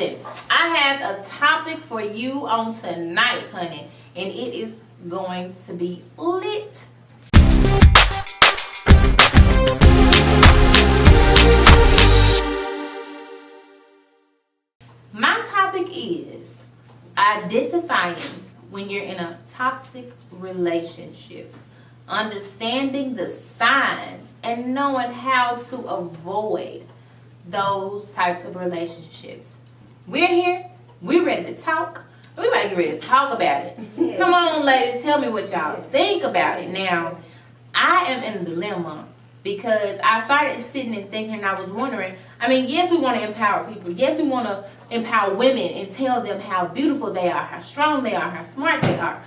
listen, I have a topic for you on tonight, honey, and it is going to be lit. My topic is identifying when you're in a toxic relationship, understanding the signs, and knowing how to avoid those types of relationships. We're here. We're ready to talk. We about to get ready to talk about it. Yes. Come on, ladies. Tell me what y'all think about it. Now, I am in a dilemma because I started sitting and thinking, and I was wondering, I mean, yes, we want to empower people. Yes, we want to empower women and tell them how beautiful they are, how strong they are, how smart they are.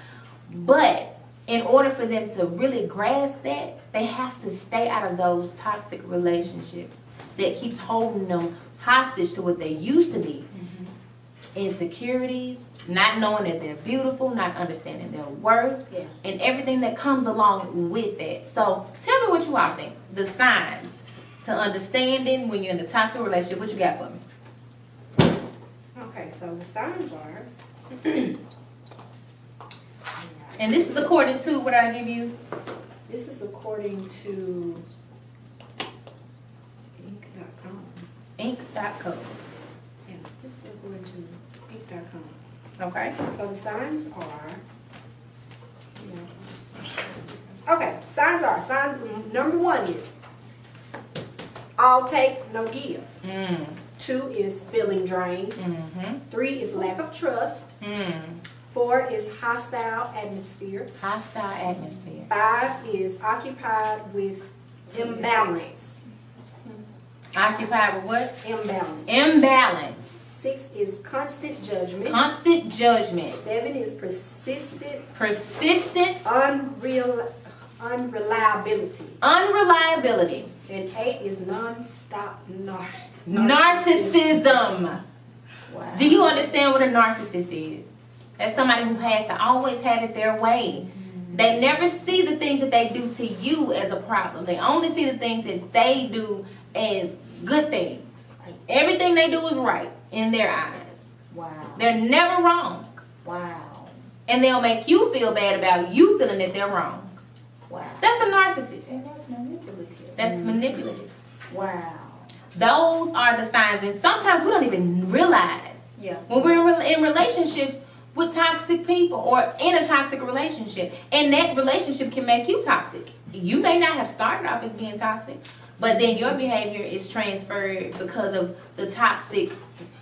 But in order for them to really grasp that, they have to stay out of those toxic relationships that keeps holding them hostage to what they used to be. Insecurities, not knowing that they're beautiful, not understanding their worth, and everything that comes along with that. So tell me what you all think. The signs to understanding when you're in a toxic relationship. What you got for me? Okay, so the signs are... And this is according to what I give you? This is according to ink.com. Ink.com. Yeah, this is according to ink.com. Okay. So the signs are... Okay, signs are... Number 1 is all take, no give. 2 is feeling drained. 3 is lack of trust. 4 is hostile atmosphere. Hostile atmosphere. 5 is occupied with imbalance. Occupied with what? Imbalance. Imbalance. 6 is constant judgment. Constant judgment. 7 is persistent. Persistent. Unreliability. Unreliability. And 8 is non-stop narcissism. Wow. Do you understand what a narcissist is? That's somebody who has to always have it their way. They never see the things that they do to you as a problem. They only see the things that they do as good things. Everything they do is right in their eyes. Wow. They're never wrong. Wow. And they'll make you feel bad about you feeling that they're wrong. Wow. That's a narcissist. And that's manipulative. That's manipulative. Wow. Those are the signs. And sometimes we don't even realize when we're in relationships with toxic people or in a toxic relationship. And that relationship can make you toxic. You may not have started off as being toxic, but then your behavior is transferred because of the toxic,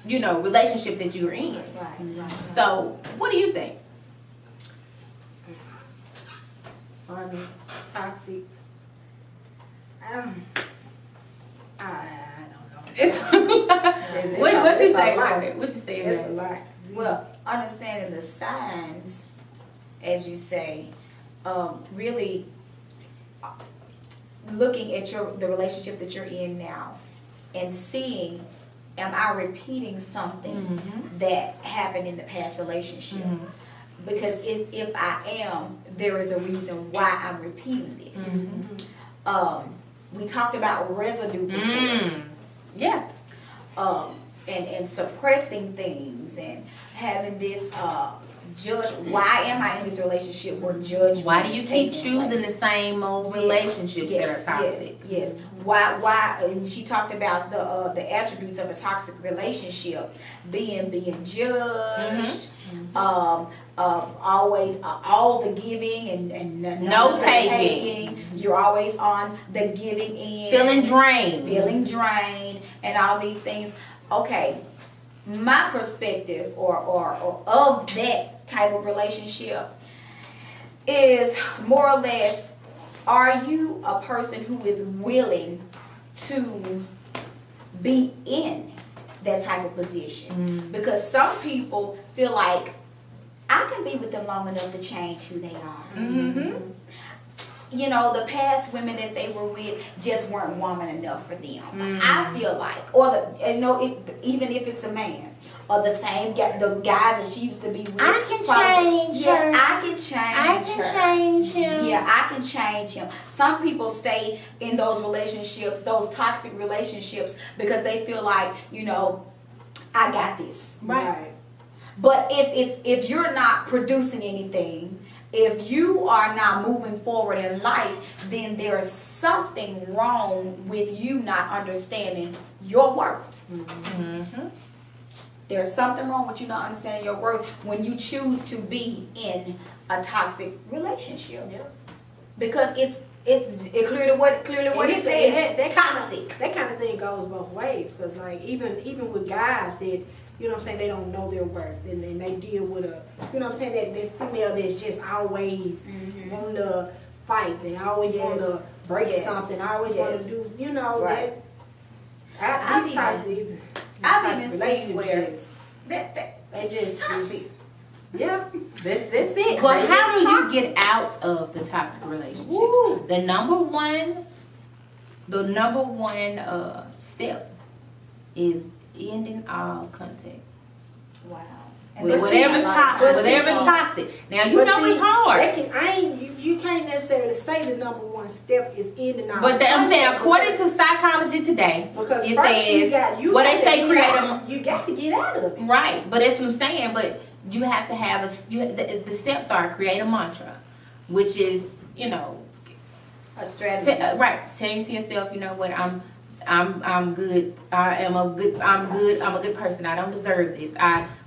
relationship that you're in. Right. So, what do you think? Toxic. I What you say about it? What you say about It's a lot. Well, understanding the signs, as you say, really looking at the relationship that you're in now and seeing, am I repeating something that happened in the past relationship? Because if I am, there is a reason why I'm repeating this. We talked about residue before. Yeah. And suppressing things and having this judge. Why am I in this relationship where judgment? Why do you keep taking choosing place? the same old relationships that are toxic? Yes. Why? And she talked about the attributes of a toxic relationship: being judged, always all the giving and no taking. You're always on the giving end, Feeling drained, and all these things. Okay, my perspective or of that type of relationship is more or less, are you a person who is willing to be in that type of position? Because some people feel like, I can be with them long enough to change who they are. The past women that they were with just weren't woman enough for them. I feel like, even if it's a man, or the same the guys that she used to be with. I can change her. I can change him. Yeah, I can change him. Some people stay in those relationships, those toxic relationships, because they feel like, I got this. Right. But if you're not producing anything, if you are not moving forward in life, then there's something wrong with you not understanding your worth. Mm-hmm. There's something wrong with you not understanding your worth when you choose to be in a toxic relationship. Yep. Because it's clearly what it says. Toxic. That kind of thing goes both ways. Because like even with guys that, you know what I'm saying, they don't know their worth, and then they deal with a, you know what I'm saying, that female that's just always want to fight. They always want to break something. I always want to do, you know, right. I've even seen where they just yeah, that's it. Well, how do you get out of the toxic relationship? Woo. The number one step is ending all contact. Wow. With whatever's toxic. Now you know it's hard. You can't necessarily say the number one step is ending all. But I'm saying, according to psychology today, because it first says you what they say you got to get out of it. Right, but that's what I'm saying. But you have to have the steps are create a mantra, which is, you know, a strategy. Right, saying to yourself, you know what, I'm good. I'm a good person. I don't deserve this.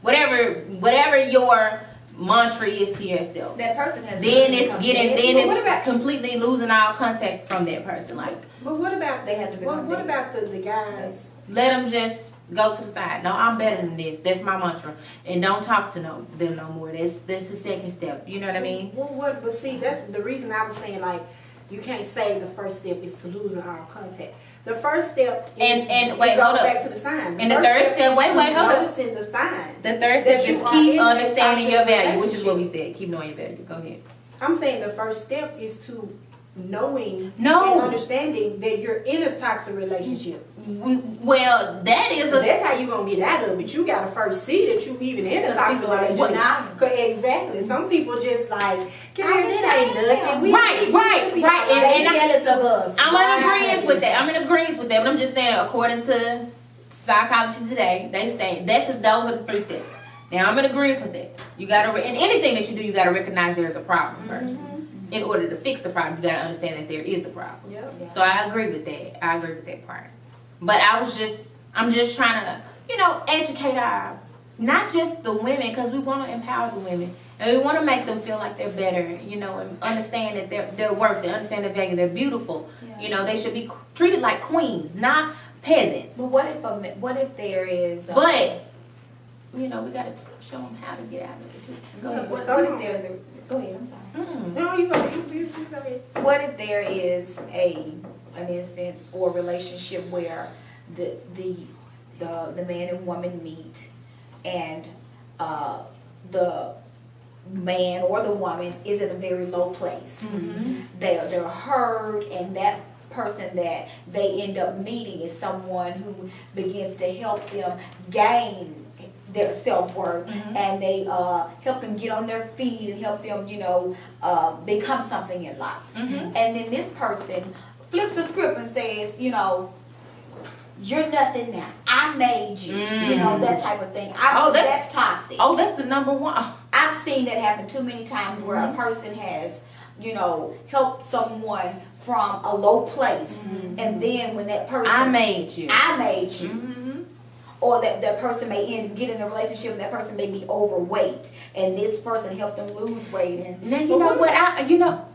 Whatever your mantra is to yourself. That person has. It's completely losing all contact from that person. Like, but what about they have to? What about the guys? Let them just go to the side. No, I'm better than this. That's my mantra. And don't talk to them no more. That's the second step. You know what I mean? Well, but see, that's the reason I was saying, like, you can't say the first step is to losing all contact. The first step is and wait, hold up. Back to the signs. And the third step, wait, hold up. Noticing the signs. The third step is keep understanding your value, which is what we relationship. said. Keep knowing your value. Go ahead. I'm saying the first step is to knowing and No. understanding that you're in a toxic relationship. Well, that is So that's how you gonna get out of it. You gotta first see that you even in a toxic relationship. Exactly. Some people just like, girl, that ain't nothing. Right. And jealous of us. I'm in agreement with that. But I'm just saying, according to psychology today, they say those are the three steps. Now I'm in agreement with that. You gotta in anything that you do, you gotta recognize there's a problem first. In order to fix the problem, you gotta understand that there is a problem. Yep. So I agree with that. I agree with that part. But I'm just trying to, you know, educate not just the women, because we want to empower the women. And we want to make them feel like they're better, you know, and understand that they're worth, they understand their value, they're beautiful. Yeah. You know, they should be treated like queens, not peasants. But what if there is... But, you know, we got to show them how to get out of it. Go ahead. What if there's a... Go ahead, I'm sorry. No, you go ahead. What if there is an instance or relationship where the man and woman meet, and the man or the woman is in a very low place. Mm-hmm. They're hurt, and that person that they end up meeting is someone who begins to help them gain their self-worth, and they help them get on their feet and help them, you know, become something in life. And then this person flips the script and says, you know, you're nothing now. I made you. You know, that type of thing. That's toxic. Oh, that's the number one. I've seen that happen too many times where a person has, you know, helped someone from a low place, and then when that person... I made you. Or that person may get in a relationship, and that person may be overweight, and this person helped them lose weight. And now you know what?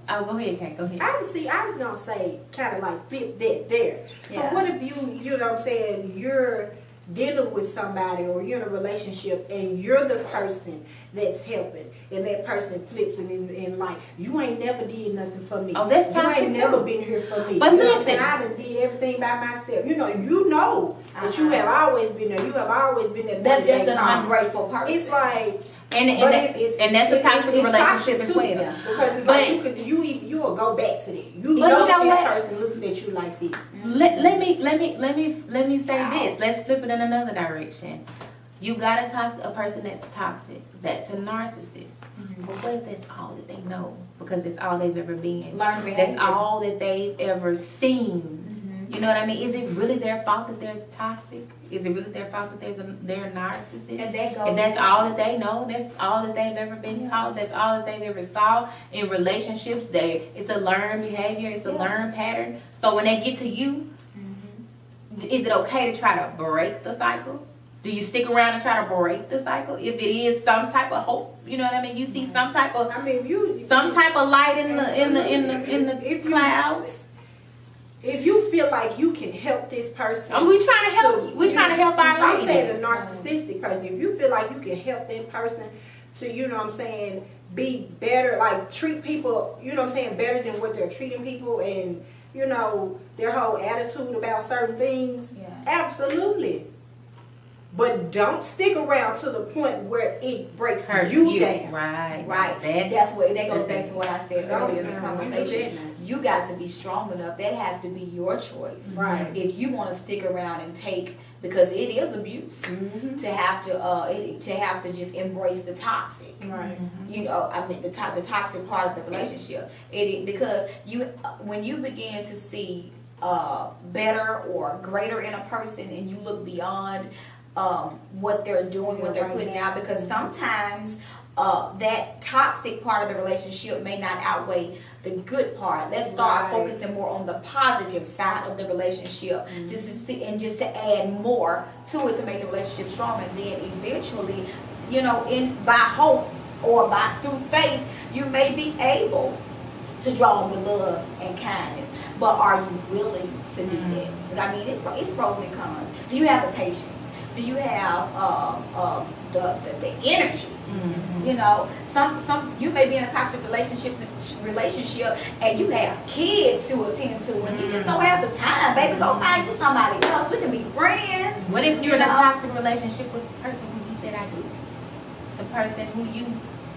Oh, go ahead, Kate. Go ahead. I was gonna say, kind of like flip that there. So what if you know what I'm saying, you're dealing with somebody, or you're in a relationship, and you're the person that's helping, and that person flips it in like, you ain't never did nothing for me. Oh, that's toxic. You ain't never been here for me. But listen, I done did everything by myself. You know that you have always been there. You have always been there. That's just an ungrateful person. It's like, and that's a toxic relationship as well. Yeah. Because it's like you will go back to that. You know this person looks at you like this. Let me say this. Let's flip it in another direction. You got a person that's toxic. That's a narcissist. But what if that's all that they know? Because it's all they've ever been. That's all that they've ever seen. You know what I mean? Is it really their fault that they're toxic? Is it really their fault that they're a narcissist? And that goes. If that's all that they know, that's all that they've ever been taught, that's all that they've ever saw in relationships, it's a learned behavior, it's a learned pattern. So when they get to you, is it okay to try to break the cycle? Do you stick around and try to break the cycle? If it is some type of hope, you know what I mean? You see some type of some type of light in the clouds. If you feel like you can help this person, And we trying to help. We trying to help our I'm ladies. saying the narcissistic person. If you feel like you can help that person to, you know what I'm saying, be better, like treat people, you know what I'm saying, better than what they're treating people, and you know their whole attitude about certain things. Yeah. Absolutely. But don't stick around to the point where it breaks Hurts you down. Right. Right. That goes back to what I said earlier in the conversation. You got to be strong enough. That has to be your choice. Right. If you want to stick around and take, because it is abuse, to have to just embrace the toxic. Right. You know, I mean the toxic part of the relationship. Because when you begin to see better or greater in a person, and you look beyond what they're doing, what they're putting out, because sometimes that toxic part of the relationship may not outweigh the good part. Let's start focusing more on the positive side of the relationship, just to see, and just to add more to it to make the relationship strong. And then eventually, you know, by hope or through faith, you may be able to draw with love and kindness. But are you willing to do that? But I mean, it's pros and cons. Do you have the patience? Do you have the energy? You know, some you may be in a toxic relationship and you have kids to attend to, and you just don't have the time. Baby, go find you somebody else. We can be friends. What if you're in a toxic relationship with the person who you said I do? The person who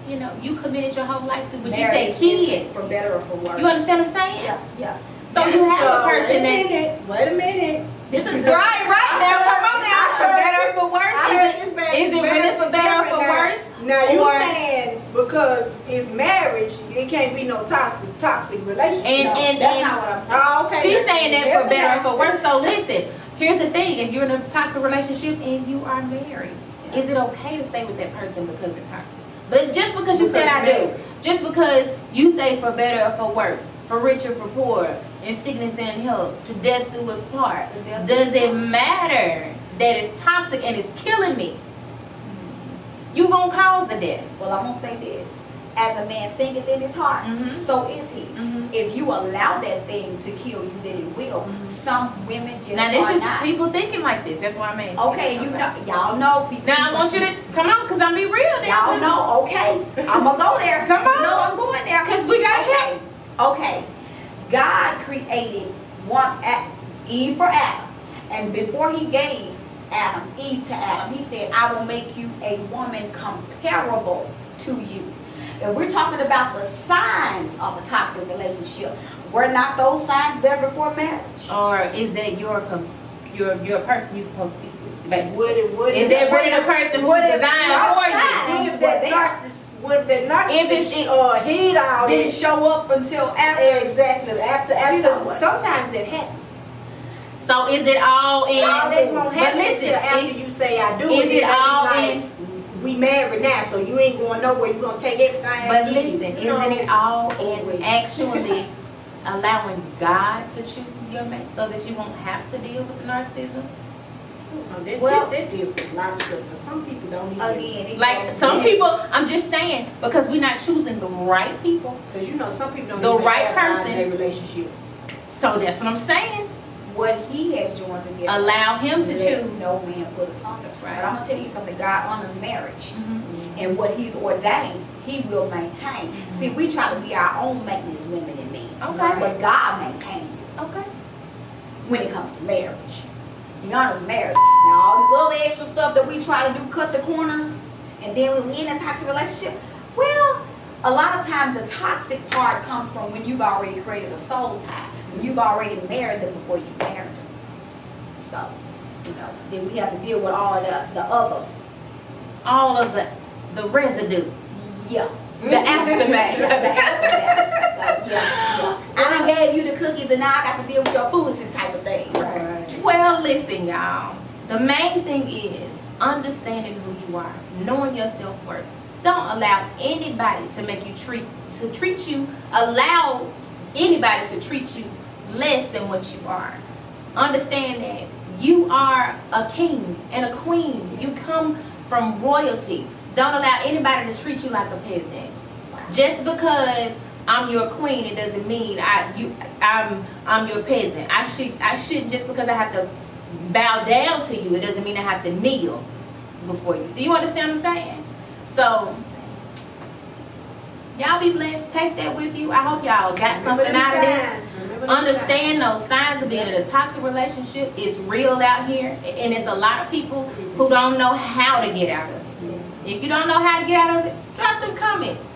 you know, you committed your whole life to, but you said kids. For better or for worse. You understand what I'm saying? Yeah. So you have a person Wait a minute. This is right now. Come on now. For better or for worse? Is it really for better or for worse? Now you saying because it's marriage, it can't be no toxic relationship. And that's not what I'm saying. Oh, okay. She's saying that for better or for worse. So listen, here's the thing: if you're in a toxic relationship and you are married, is it okay to stay with that person because they're toxic? But just because you said I do, just because you say for better or for worse, for richer, for poor, in sickness and health, to death do us part, does it matter that it's toxic and it's killing me? You gonna cause the death. Well, I'm gonna say this: as a man thinketh in his heart, so is he. If you allow that thing to kill you, then it will. Some women just now this are is not. People thinking like this. That's why I'm asking. Okay, you know, y'all know. People, now I want you to come on, cause I'm be real. Y'all know. Okay, I'm gonna go there. Come on. No, I'm going there. Cause we gotta help. Okay, God created Eve for Adam, and before He gave Eve to Adam, He said, "I will make you a woman comparable to you." And we're talking about the signs of a toxic relationship. Were not those signs there before marriage? Or is that your person you're supposed to be with? Is that really the person who's designed for you? What if that narcissist hid all didn't this? show up until after? Exactly. After sometimes it happens. So is it all in? It won't happen until after you say I do. Is it all in? We married now, so you ain't going nowhere. You gonna take everything. But listen, isn't it all in actually allowing God to choose your mate so that you won't have to deal with the narcissism? That deals with a lot of stuff because some people don't even. Again, like some people, I'm just saying, because we're not choosing the right people. Because you know some people don't the even right have God person in their relationship. So that's what I'm saying. What He has joined together, allow Him to let choose. no man put asunder. Right. But I'm gonna tell you something. God honors marriage, and what He's ordained, He will maintain. See, we try to be our own maintenance women and men, Okay. but God maintains it. Okay. When it comes to marriage, He honors marriage. Now, all this other extra stuff that we try to do, cut the corners, and then when we in a toxic relationship, well, a lot of times the toxic part comes from when you've already created a soul tie. When you've already married them before you married them. So, you know, then we have to deal with all the other. All of the residue. Yeah. The aftermath. The aftermath. So, yeah. I done gave you the cookies and now I got to deal with your foolishness type of thing. Right. Well, listen, y'all. The main thing is understanding who you are, knowing your self-worth. Don't allow anybody to make you allow anybody to treat you less than what you are. Understand that you are a king and a queen. You come from royalty. Don't allow anybody to treat you like a peasant. Just because I'm your queen, it doesn't mean I'm your peasant. I shouldn't, just because I have to bow down to you, it doesn't mean I have to kneel before you. Do you understand what I'm saying? So y'all be blessed. Take that with you. I hope y'all got something out of this. Understand those signs of being in a toxic relationship. It's real out here, and it's a lot of people who don't know how to get out of it. Yes. If you don't know how to get out of it, drop them comments.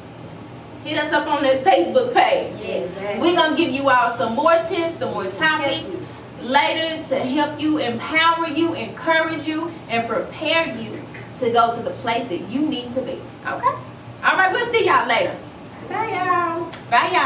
Hit us up on the Facebook page. Yes. We're going to give you all some more tips, some more topics later to help you, empower you, encourage you, and prepare you to go to the place that you need to be. Okay? All right, we'll see y'all later. Bye, y'all. Bye, y'all.